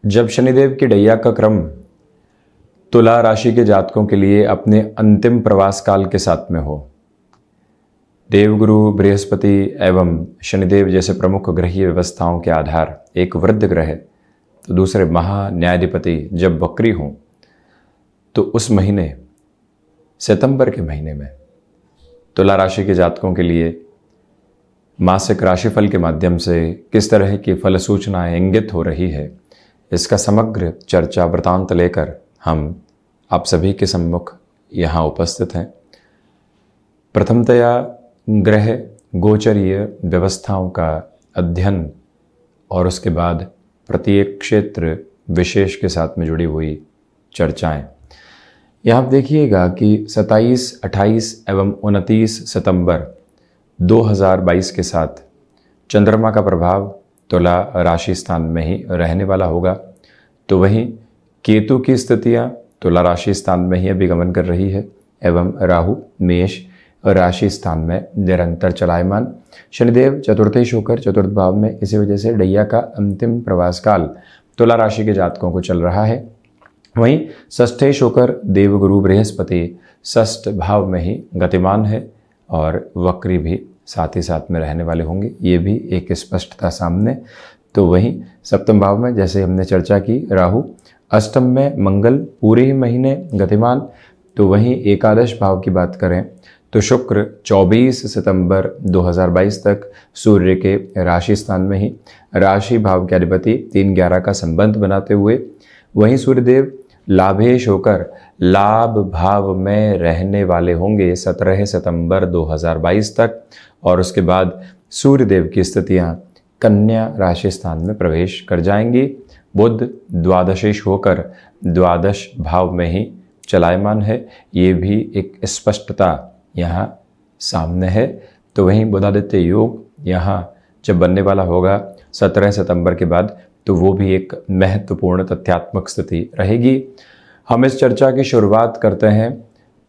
जब शनिदेव की डैया का क्रम तुला राशि के जातकों के लिए अपने अंतिम प्रवास काल के साथ में हो, देवगुरु बृहस्पति एवं शनिदेव जैसे प्रमुख ग्रहीय व्यवस्थाओं के आधार एक वृद्ध ग्रह तो दूसरे महान्यायाधिपति जब वक्री हों, तो उस महीने सितंबर के महीने में तुला राशि के जातकों के लिए मासिक राशिफल के माध्यम से किस तरह की फल सूचनाएं इंगित हो रही है, इसका समग्र चर्चा वृतांत लेकर हम आप सभी के सम्मुख यहाँ उपस्थित हैं। प्रथमतया ग्रह गोचरीय व्यवस्थाओं का अध्ययन और उसके बाद प्रत्येक क्षेत्र विशेष के साथ में जुड़ी हुई चर्चाएं। यहाँ आप देखिएगा कि 27, 28 एवं 29 सितंबर 2022 के साथ चंद्रमा का प्रभाव तुला राशि स्थान में ही रहने वाला होगा, तो वहीं केतु की स्थितियाँ तुला राशि स्थान में ही अभिगमन कर रही है एवं राहु मेष राशि स्थान में निरंतर चलायमान। शनिदेव चतुर्थेश होकर चतुर्थ भाव में, इसी वजह से डैया का अंतिम प्रवास काल तुला राशि के जातकों को चल रहा है। वहीं षष्ठेश होकर देवगुरु बृहस्पति षष्ठ भाव में ही गतिमान है और वक्री भी साथ ही साथ में रहने वाले होंगे, ये भी एक स्पष्टता सामने। तो वहीं सप्तम भाव में जैसे हमने चर्चा की राहु, अष्टम में मंगल पूरे ही महीने गतिमान। तो वहीं एकादश भाव की बात करें तो शुक्र 24 सितंबर 2022 तक सूर्य के राशि स्थान में ही राशि भाव के अधिपति 3-11 का संबंध बनाते हुए, वहीं सूर्यदेव लाभेश होकर लाभ भाव में रहने वाले होंगे 17 सितंबर 2022 तक, और उसके बाद सूर्यदेव की स्थितियां कन्या राशि स्थान में प्रवेश कर जाएंगी। बुध द्वादशेश होकर द्वादश भाव में ही चलायमान है, ये भी एक स्पष्टता यहाँ सामने है। तो वहीं बुधादित्य योग यहाँ जब बनने वाला होगा 17 सितंबर के बाद, तो वो भी एक महत्वपूर्ण तथ्यात्मक स्थिति रहेगी। हम इस चर्चा की शुरुआत करते हैं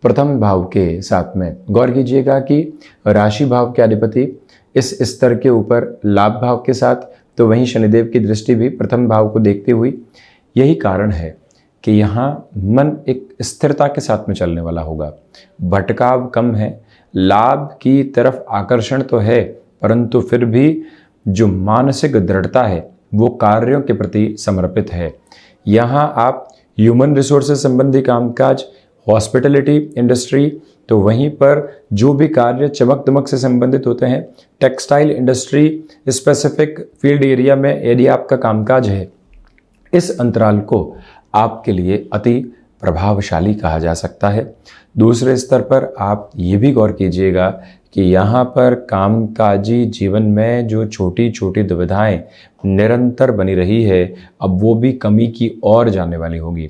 प्रथम भाव के साथ में। गौर कीजिएगा कि राशि भाव के अधिपति इस स्तर के ऊपर लाभ भाव के साथ, तो वहीं शनिदेव की दृष्टि भी प्रथम भाव को देखती हुई, यही कारण है कि यहाँ मन एक स्थिरता के साथ में चलने वाला होगा। भटकाव कम है, लाभ की तरफ आकर्षण तो है, परंतु फिर भी जो मानसिक दृढ़ता है वो कार्यों के प्रति समर्पित है। यहाँ आप ह्यूमन रिसोर्सेज संबंधी कामकाज, हॉस्पिटलिटी इंडस्ट्री, तो वहीं पर जो भी कार्य चमक दमक से संबंधित होते हैं, textile industry, specific field area में यदि आपका कामकाज है, इस अंतराल को आपके लिए अति प्रभावशाली कहा जा सकता है। दूसरे स्तर पर आप ये भी गौर कीजिएगा कि यहाँ पर कामकाजी जीवन में जो छोटी छोटी दुविधाएं निरंतर बनी रही है, अब वो भी कमी की ओर जाने वाली होगी।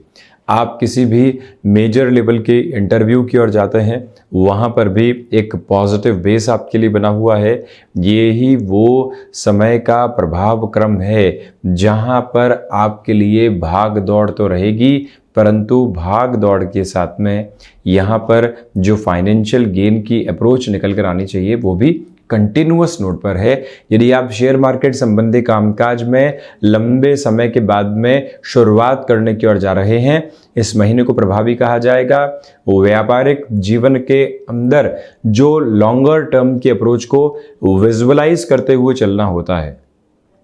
आप किसी भी मेजर लेवल के इंटरव्यू की ओर जाते हैं, वहाँ पर भी एक पॉजिटिव बेस आपके लिए बना हुआ है। ये ही वो समय का प्रभाव क्रम है जहाँ पर आपके लिए भाग दौड़ तो रहेगी, परंतु भाग दौड़ के साथ में यहाँ पर जो फाइनेंशियल गेन की अप्रोच निकल कर आनी चाहिए वो भी कंटिन्यूअस नोट पर है। यदि आप शेयर मार्केट संबंधी कामकाज में लंबे समय के बाद में शुरुआत करने की ओर जा रहे हैं, इस महीने को प्रभावी कहा जाएगा। वो व्यापारिक जीवन के अंदर जो लॉन्गर टर्म की अप्रोच को विजुअलाइज करते हुए चलना होता है,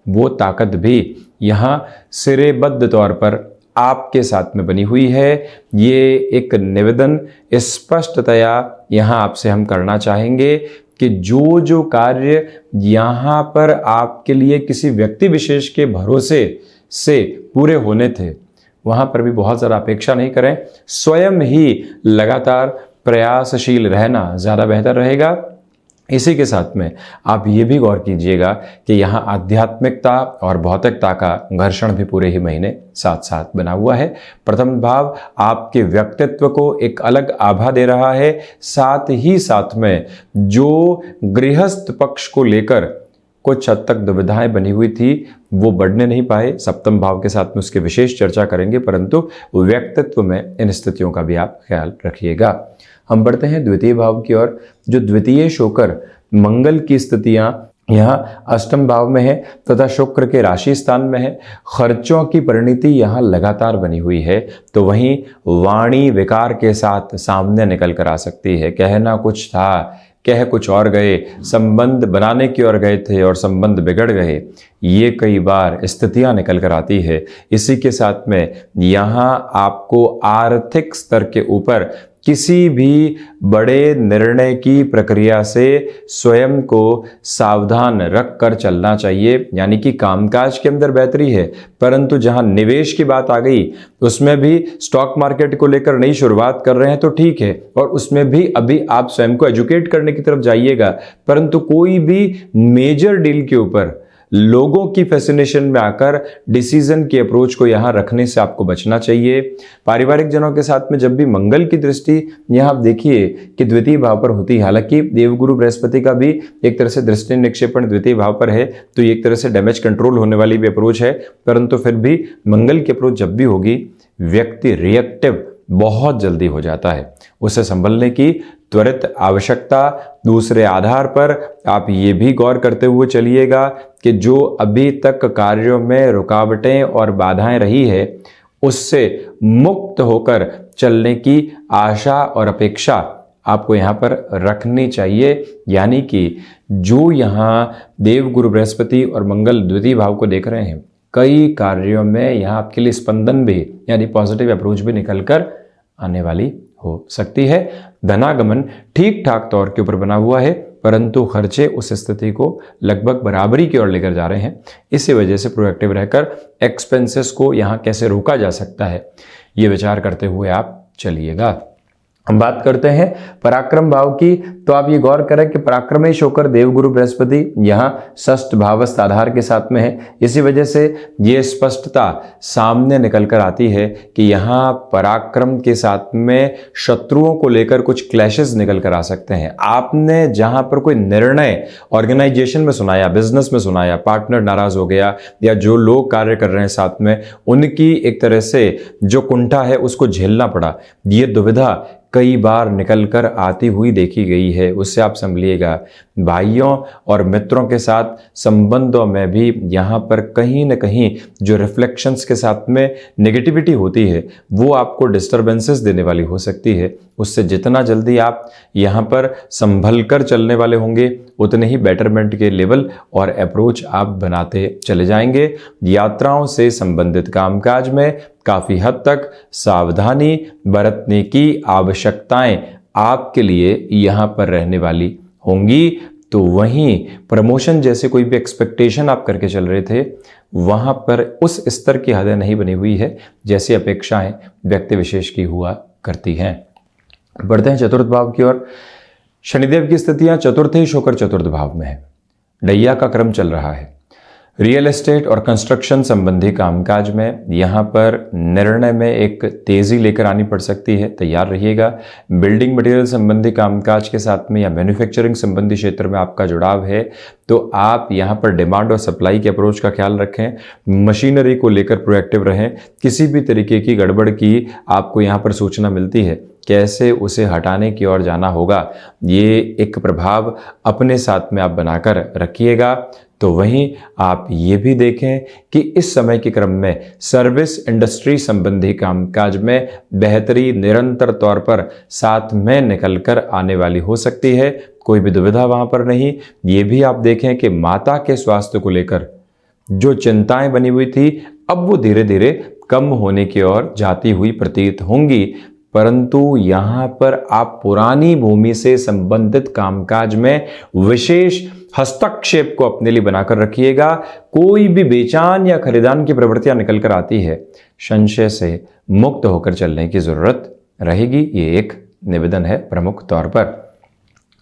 वो ताकत भी यहाँ सिरेबद्ध तौर पर आपके साथ में बनी हुई है। ये एक निवेदन स्पष्टतया यहाँ आपसे हम करना चाहेंगे कि जो जो कार्य यहाँ पर आपके लिए किसी व्यक्ति विशेष के भरोसे से पूरे होने थे, वहाँ पर भी बहुत ज़्यादा अपेक्षा नहीं करें। स्वयं ही लगातार प्रयासशील रहना ज़्यादा बेहतर रहेगा। इसी के साथ में आप ये भी गौर कीजिएगा कि यहाँ आध्यात्मिकता और भौतिकता का घर्षण भी पूरे ही महीने साथ साथ बना हुआ है। प्रथम भाव आपके व्यक्तित्व को एक अलग आभा दे रहा है, साथ ही साथ में जो गृहस्थ पक्ष को लेकर कुछ हद तक दुविधाएं बनी हुई थी वो बढ़ने नहीं पाए। सप्तम भाव के साथ में उसकी विशेष चर्चा करेंगे, परंतु व्यक्तित्व में इन स्थितियों का भी आप ख्याल रखिएगा। हम बढ़ते हैं द्वितीय भाव की ओर। जो द्वितीय होकर मंगल की स्थितियां यहाँ अष्टम भाव में है तथा शुक्र के राशि स्थान में है। खर्चों की परिणति यहाँ लगातार बनी हुई है, तो वहीं वाणी विकार के साथ सामने निकल कर आ सकती है। कहना कुछ था, कह कुछ और गए, संबंध बनाने की ओर गए थे और संबंध बिगड़ गए, ये कई बार स्थितियां निकल कर आती है। इसी के साथ में यहाँ आपको आर्थिक स्तर के ऊपर किसी भी बड़े निर्णय की प्रक्रिया से स्वयं को सावधान रख कर चलना चाहिए। यानी कि कामकाज के अंदर बेहतरी है, परंतु जहां निवेश की बात आ गई उसमें भी स्टॉक मार्केट को लेकर नई शुरुआत कर रहे हैं तो ठीक है, और उसमें भी अभी आप स्वयं को एजुकेट करने की तरफ जाइएगा। परंतु कोई भी मेजर डील के ऊपर लोगों की फैसिनेशन में आकर डिसीजन की अप्रोच को यहां रखने से आपको बचना चाहिए। पारिवारिक जनों के साथ में जब भी मंगल की दृष्टि यहां आप देखिए कि द्वितीय भाव पर होती है, हालांकि देवगुरु बृहस्पति का भी एक तरह से दृष्टि निक्षेपण द्वितीय भाव पर है, तो ये एक तरह से डैमेज कंट्रोल होने वाली भी अप्रोच है, परंतु फिर भी मंगल की अप्रोच जब भी होगी व्यक्ति रिएक्टिव बहुत जल्दी हो जाता है। उसे संभलने की त्वरित आवश्यकता। दूसरे आधार पर आप ये भी गौर करते हुए चलिएगा कि जो अभी तक कार्यों में रुकावटें और बाधाएं रही है उससे मुक्त होकर चलने की आशा और अपेक्षा आपको यहाँ पर रखनी चाहिए। यानी कि जो यहाँ देवगुरु बृहस्पति और मंगल द्वितीय भाव को देख रहे हैं, कई कार्यों में यहाँ आपके लिए स्पंदन भी यानी पॉजिटिव अप्रोच भी निकलकर आने वाली हो सकती है। धनागमन ठीक ठाक तौर के ऊपर बना हुआ है, परंतु खर्चे उस स्थिति को लगभग बराबरी की ओर लेकर जा रहे हैं। इसी वजह से प्रोएक्टिव रहकर एक्सपेंसेस को यहाँ कैसे रोका जा सकता है ये विचार करते हुए आप चलिएगा। हम बात करते हैं पराक्रम भाव की, तो आप ये गौर करें कि पराक्रमेश होकर देवगुरु बृहस्पति यहाँ षष्ठ भावस्थ आधार के साथ में है। इसी वजह से ये स्पष्टता सामने निकल कर आती है कि यहाँ पराक्रम के साथ में शत्रुओं को लेकर कुछ क्लैशेस निकल कर आ सकते हैं। आपने जहां पर कोई निर्णय ऑर्गेनाइजेशन में सुनाया, बिजनेस में सुनाया, पार्टनर नाराज हो गया या जो लोग कार्य कर रहे हैं साथ में उनकी एक तरह से जो कुंठा है उसको झेलना पड़ा, ये दुविधा कई बार निकल कर आती हुई देखी गई है। उससे आप संभलिएगा। भाइयों और मित्रों के साथ संबंधों में भी यहाँ पर कहीं न कहीं जो रिफ्लेक्शंस के साथ में नेगेटिविटी होती है वो आपको डिस्टर्बेंसेस देने वाली हो सकती है। उससे जितना जल्दी आप यहाँ पर संभल कर चलने वाले होंगे उतने ही बेटरमेंट के लेवल और अप्रोच आप बनाते चले जाएंगे। यात्राओं से संबंधित कामकाज में काफ़ी हद तक सावधानी बरतने की आवश्यकताएं आपके लिए यहाँ पर रहने वाली होंगी। तो वहीं प्रमोशन जैसे कोई भी एक्सपेक्टेशन आप करके चल रहे थे वहाँ पर उस स्तर की हदें नहीं बनी हुई है जैसी अपेक्षाएं व्यक्ति विशेष की हुआ करती हैं। बढ़ते हैं चतुर्थ भाव की ओर। शनिदेव की स्थितियां चतुर्थेश होकर चतुर्थ भाव में है। डैया का क्रम चल रहा है। रियल एस्टेट और कंस्ट्रक्शन संबंधी कामकाज में यहाँ पर निर्णय में एक तेज़ी लेकर आनी पड़ सकती है, तैयार रहिएगा। बिल्डिंग मटेरियल संबंधी कामकाज के साथ में या मैन्युफैक्चरिंग संबंधी क्षेत्र में आपका जुड़ाव है तो आप यहाँ पर डिमांड और सप्लाई के अप्रोच का ख्याल रखें। मशीनरी को लेकर प्रोएक्टिव रहें। किसी भी तरीके की गड़बड़ की आपको यहाँ पर सूचना मिलती है, कैसे उसे हटाने की ओर जाना होगा, ये एक प्रभाव अपने साथ में आप बनाकर रखिएगा। तो वहीं आप ये भी देखें कि इस समय के क्रम में सर्विस इंडस्ट्री संबंधी कामकाज में बेहतरी निरंतर तौर पर साथ में निकलकर आने वाली हो सकती है। कोई भी दुविधा वहां पर नहीं। ये भी आप देखें कि माता के स्वास्थ्य को लेकर जो चिंताएं बनी हुई थी अब वो धीरे धीरे कम होने की ओर जाती हुई प्रतीत होंगी, परंतु यहाँ पर आप पुरानी भूमि से संबंधित कामकाज में विशेष हस्तक्षेप को अपने लिए बनाकर रखिएगा। कोई भी बेचान या खरीदान की प्रवृत्तियां निकल कर आती है, संशय से मुक्त होकर चलने की जरूरत रहेगी। ये एक निवेदन है प्रमुख तौर पर।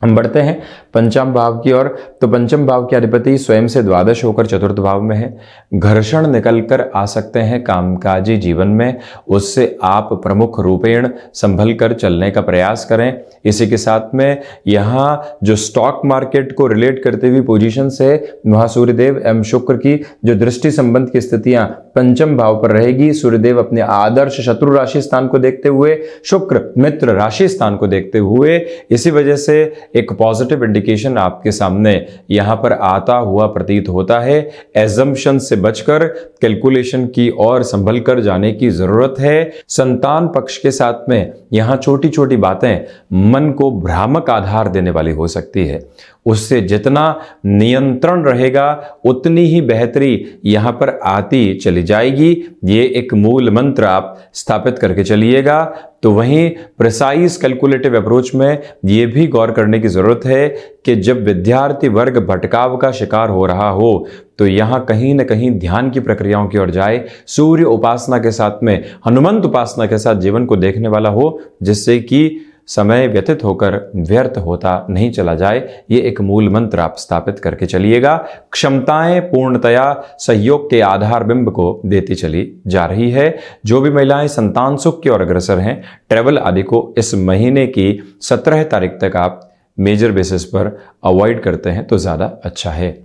हम बढ़ते हैं पंचम भाव की ओर। तो पंचम भाव के अधिपति स्वयं से द्वादश होकर चतुर्थ भाव में है। घर्षण निकल कर आ सकते हैं कामकाजी जीवन में, उससे आप प्रमुख रूपेण संभल कर चलने का प्रयास करें। इसी के साथ में यहाँ जो स्टॉक मार्केट को रिलेट करते हुए पोजीशन है वहाँ सूर्यदेव एवं शुक्र की जो दृष्टि संबंध की स्थितियां पंचम भाव पर रहेगी। सूर्यदेव अपने आदर्श शत्रु राशि स्थान को देखते हुए, शुक्र मित्र राशि स्थान को देखते हुए, इसी वजह से एक पॉजिटिव इंडिकेशन आपके सामने यहां पर आता हुआ प्रतीत होता है। एजम्पशन से बचकर कैलकुलेशन की ओर संभल कर जाने की जरूरत है। संतान पक्ष के साथ में यहां छोटी छोटी बातें मन को भ्रामक आधार देने वाली हो सकती है, उससे जितना नियंत्रण रहेगा उतनी ही बेहतरी यहां पर आती चली जाएगी। ये एक मूल मंत्र आप स्थापित करके चलिएगा। तो वहीं प्रिसाइज कैलकुलेटिव अप्रोच में यह भी गौर करने की जरूरत है कि जब विद्यार्थी वर्ग भटकाव का शिकार हो रहा हो तो यहां कहीं न कहीं ध्यान की प्रक्रियाओं की ओर जाए, सूर्य उपासना के साथ में हनुमंत उपासना के साथ जीवन को देखने वाला हो, जिससे कि समय व्यतीत होकर व्यर्थ होता नहीं चला जाए। ये एक मूल मंत्र आप स्थापित करके चलिएगा। क्षमताएं पूर्णतया सहयोग के आधार बिंब को देती चली जा रही है। जो भी महिलाएं संतान सुख की ओर अग्रसर हैं, ट्रेवल आदि को इस महीने की 17 तारीख तक आप मेजर बेसिस पर अवॉइड करते हैं तो ज्यादा अच्छा है।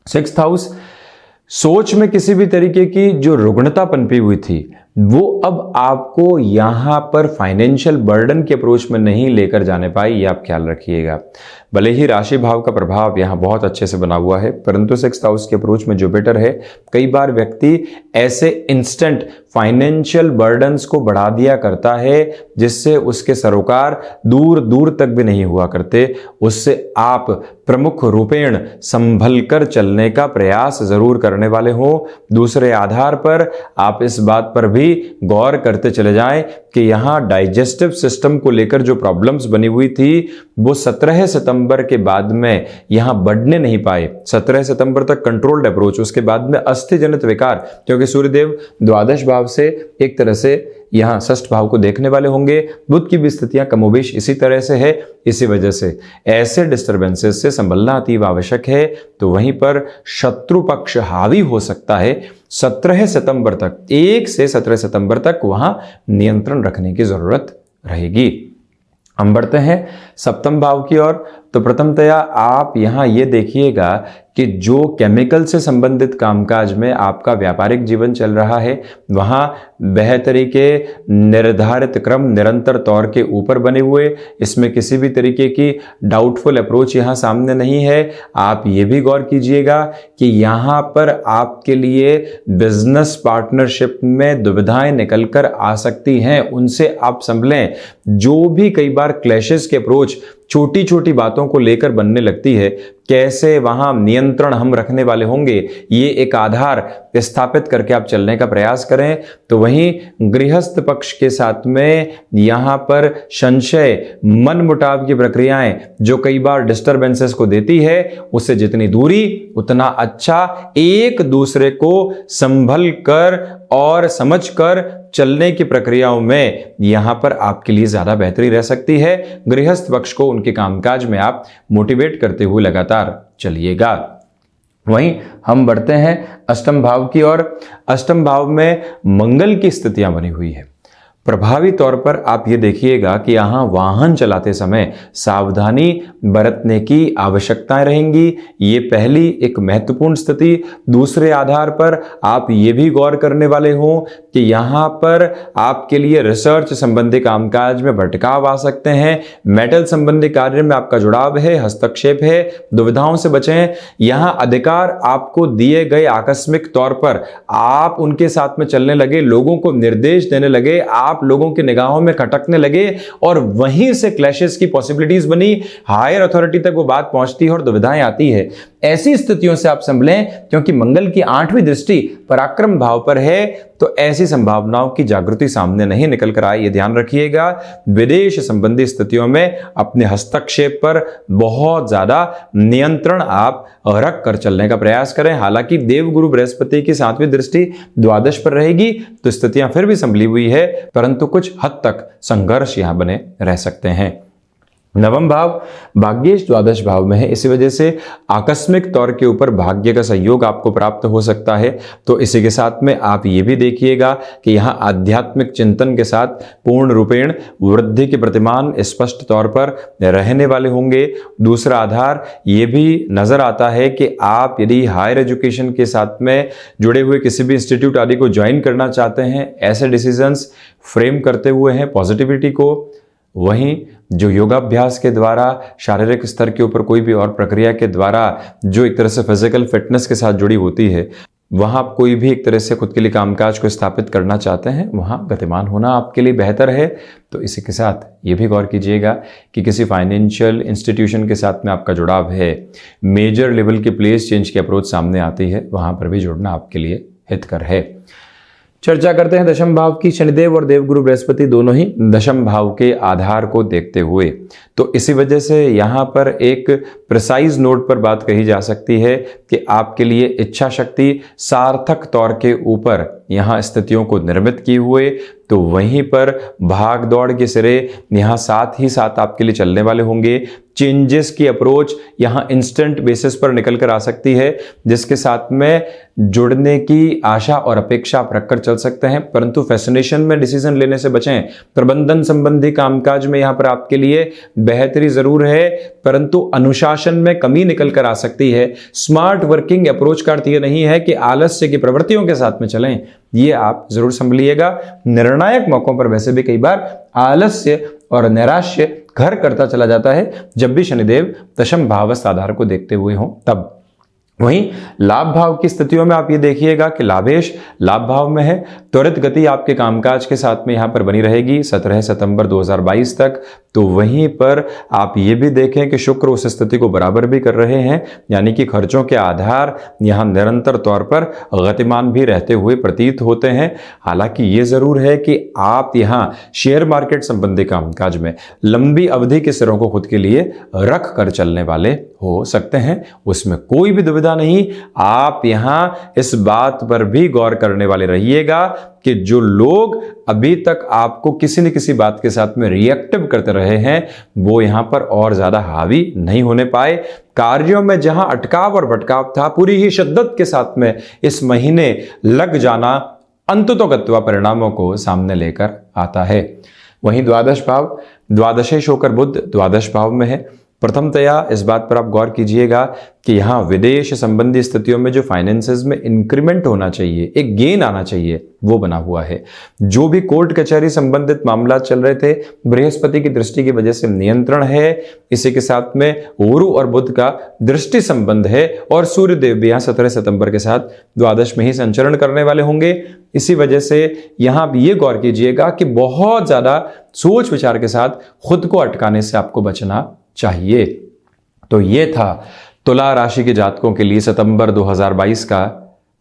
6th हाउस, सोच में किसी भी तरीके की जो रुग्णता पनपी हुई थी वो अब आपको यहां पर फाइनेंशियल बर्डन के अप्रोच में नहीं लेकर जाने पाई, ये आप ख्याल रखिएगा। भले ही राशि भाव का प्रभाव यहां बहुत अच्छे से बना हुआ है, परंतु 6th हाउस के अप्रोच में जुपिटर है। कई बार व्यक्ति ऐसे इंस्टेंट फाइनेंशियल बर्डन्स को बढ़ा दिया करता है जिससे उसके सरोकार दूर दूर तक भी नहीं हुआ करते। उससे आप प्रमुख रूपेण संभल कर चलने का प्रयास जरूर करने वाले हो। दूसरे आधार पर आप इस बात पर भी गौर करते चले जाएं कि यहां डाइजेस्टिव सिस्टम को लेकर जो प्रॉब्लम्स बनी हुई थी वो 17 सितंबर के बाद में यहां बढ़ने नहीं पाए। 17 सितंबर तक कंट्रोल्ड अप्रोच, उसके बाद में अस्थि जनित विकार, क्योंकि सूर्यदेव द्वादश भाव से एक तरह से यहां 6th भाव को देखने वाले होंगे। बुध की भी स्थितियां कमोबेश इसी तरह से है। इसी वजह से ऐसे डिस्टर्बेंसेस से संभलना अतीव आवश्यक है। तो वहीं पर शत्रु पक्ष हावी हो सकता है। 17 सितंबर तक, 1 से 17 सितंबर तक वहां नियंत्रण रखने की जरूरत रहेगी। हम बढ़ते हैं 7th भाव की ओर। तो प्रथमतया आप यहां ये देखिएगा कि जो केमिकल से संबंधित कामकाज में आपका व्यापारिक जीवन चल रहा है वहां बेहतरी के निर्धारित क्रम निरंतर तौर के ऊपर बने हुए, इसमें किसी भी तरीके की डाउटफुल अप्रोच यहां सामने नहीं है। आप ये भी गौर कीजिएगा कि यहां पर आपके लिए बिजनेस पार्टनरशिप में दुविधाएं निकलकर आ सकती हैं, उनसे आप संभलें। जो भी कई बार क्लैशेस के अप्रोच छोटी छोटी बातों को लेकर बनने लगती है, कैसे वहां नियंत्रण हम रखने वाले होंगे, ये एक आधार स्थापित करके आप चलने का प्रयास करें। तो वहीं गृहस्थ पक्ष के साथ में यहां पर संशय, मन मुटाव की प्रक्रियाएं जो कई बार डिस्टर्बेंसेस को देती है, उससे जितनी दूरी उतना अच्छा। एक दूसरे को संभल कर और समझ कर चलने की प्रक्रियाओं में यहां पर आपके लिए ज्यादा बेहतरी रह सकती है। गृहस्थ पक्ष को उनके कामकाज में आप मोटिवेट करते हुए लगातार चलिएगा। वहीं हम बढ़ते हैं 8th भाव की ओर। 8th भाव में मंगल की स्थितियां बनी हुई है। प्रभावी तौर पर आप ये देखिएगा कि यहां वाहन चलाते समय सावधानी बरतने की आवश्यकताएं रहेंगी। ये पहली एक महत्वपूर्ण स्थिति। दूसरे आधार पर आप ये भी गौर करने वाले हो कि यहां पर आपके लिए रिसर्च संबंधी कामकाज में भटकाव आ सकते हैं। मेटल संबंधी कार्य में आपका जुड़ाव है, हस्तक्षेप है, दुविधाओं से बचें। यहां अधिकार आपको दिए गए आकस्मिक तौर पर आप उनके साथ में चलने लगे, लोगों को निर्देश देने लगे, आप लोगों की निगाहों में खटकने लगे और वहीं से क्लैशेस की पॉसिबिलिटीज बनी। हायर अथॉरिटी तक वो बात पहुंचती है और दुविधाएं आती है। ऐसी स्थितियों से आप संभलें, क्योंकि मंगल की 8वीं दृष्टि पराक्रम भाव पर है। तो ऐसी संभावनाओं की जागृति सामने नहीं निकल कर आए, ये ध्यान रखिएगा। विदेश संबंधी स्थितियों में अपने हस्तक्षेप पर बहुत ज्यादा नियंत्रण आप रख कर चलने का प्रयास करें। हालांकि देवगुरु बृहस्पति की 7वीं दृष्टि द्वादश पर रहेगी तो स्थितियां फिर भी संभली हुई है, परंतु कुछ हद तक संघर्ष यहां बने रह सकते हैं। 9वां भाव भाग्येश द्वादश भाव में है, इसी वजह से आकस्मिक तौर के ऊपर भाग्य का सहयोग आपको प्राप्त हो सकता है। तो इसी के साथ में आप ये भी देखिएगा कि यहाँ आध्यात्मिक चिंतन के साथ पूर्ण रूपेण वृद्धि के प्रतिमान स्पष्ट तौर पर रहने वाले होंगे। दूसरा आधार ये भी नजर आता है कि आप यदि हायर एजुकेशन के साथ में जुड़े हुए किसी भी इंस्टीट्यूट आदि को ज्वाइन करना चाहते हैं, ऐसे डिसीजंस फ्रेम करते हुए हैं पॉजिटिविटी को वहीं जो योगाभ्यास के द्वारा शारीरिक स्तर के ऊपर कोई भी और प्रक्रिया के द्वारा जो एक तरह से फिजिकल फिटनेस के साथ जुड़ी होती है, वहाँ आप कोई भी एक तरह से खुद के लिए कामकाज को स्थापित करना चाहते हैं, वहाँ गतिमान होना आपके लिए बेहतर है। तो इसी के साथ ये भी गौर कीजिएगा कि किसी फाइनेंशियल इंस्टीट्यूशन के साथ में आपका जुड़ाव है, मेजर लेवल की प्लेस चेंज की अप्रोच सामने आती है, वहाँ पर भी जुड़ना आपके लिए हितकर है। चर्चा करते हैं दशम भाव की। शनिदेव और देवगुरु बृहस्पति दोनों ही दशम भाव के आधार को देखते हुए, तो इसी वजह से यहाँ पर एक प्रिसाइज नोट पर बात कही जा सकती है कि आपके लिए इच्छा शक्ति सार्थक तौर के ऊपर यहाँ स्थितियों को निर्मित किए हुए, तो वहीं पर भाग दौड़ के सिरे यहाँ साथ ही साथ आपके लिए चलने वाले होंगे। चेंजेस की अप्रोच यहाँ इंस्टेंट बेसिस पर निकल कर आ सकती है, जिसके साथ में जुड़ने की आशा और अपेक्षा आप रखकर चल सकते हैं, परंतु फैसिनेशन में डिसीजन लेने से बचें। प्रबंधन संबंधी कामकाज में यहाँ पर आपके लिए बेहतरी जरूर है, परंतु अनुशासन में कमी निकल कर आ सकती है। स्मार्ट वर्किंग अप्रोच का अर्थ यह नहीं है कि आलस्य की प्रवृत्तियों के साथ में चलें, ये आप जरूर संभलिएगा। निर्णायक मौकों पर वैसे भी कई बार आलस्य और नैराश्य घर करता चला जाता है, जब भी शनिदेव दशम भावस्थ आधार को देखते हुए हों तब। वहीं लाभ भाव की स्थितियों में आप ये देखिएगा कि लाभेश लाभ भाव में है, त्वरित गति आपके कामकाज के साथ में यहाँ पर बनी रहेगी 17 सितंबर 2022 तक। तो वहीं पर आप ये भी देखें कि शुक्र उस स्थिति को बराबर भी कर रहे हैं, यानी कि खर्चों के आधार यहाँ निरंतर तौर पर गतिमान भी रहते हुए प्रतीत होते हैं। हालांकि ये जरूर है कि आप यहाँ शेयर मार्केट संबंधी कामकाज में लंबी अवधि के सिरों को खुद के लिए रख कर चलने वाले हो सकते हैं, उसमें कोई भी दुविधा नहीं। आप यहाँ इस बात पर भी गौर करने वाले रहिएगा कि जो लोग अभी तक आपको किसी न किसी बात के साथ में रिएक्टिव करते रहे हैं, वो यहां पर और ज्यादा हावी नहीं होने पाए। कार्यों में जहां अटकाव और भटकाव था, पूरी ही शिद्दत के साथ में इस महीने लग जाना अंततोगत्वा परिणामों को सामने लेकर आता है। वहीं द्वादश भाव, द्वादशेश होकर बुध द्वादश भाव में है। प्रथमतया इस बात पर आप गौर कीजिएगा कि यहाँ विदेश संबंधी स्थितियों में जो फाइनेंसेस में इंक्रीमेंट होना चाहिए, एक गेन आना चाहिए, वो बना हुआ है। जो भी कोर्ट कचहरी संबंधित मामला चल रहे थे, बृहस्पति की दृष्टि की वजह से नियंत्रण है। इसी के साथ में गुरु और बुध का दृष्टि संबंध है, और सूर्य देव भी यहाँ 17 सितंबर के साथ द्वादश में ही संचरण करने वाले होंगे। इसी वजह से यहाँ भी ये गौर कीजिएगा कि बहुत ज्यादा सोच विचार के साथ खुद को अटकाने से आपको बचना चाहिए। तो ये था तुला राशि के जातकों के लिए सितंबर 2022 का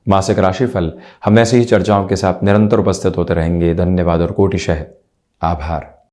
मासिक राशिफल। हम ऐसी ही चर्चाओं के साथ निरंतर उपस्थित होते रहेंगे। धन्यवाद और कोटिशः आभार।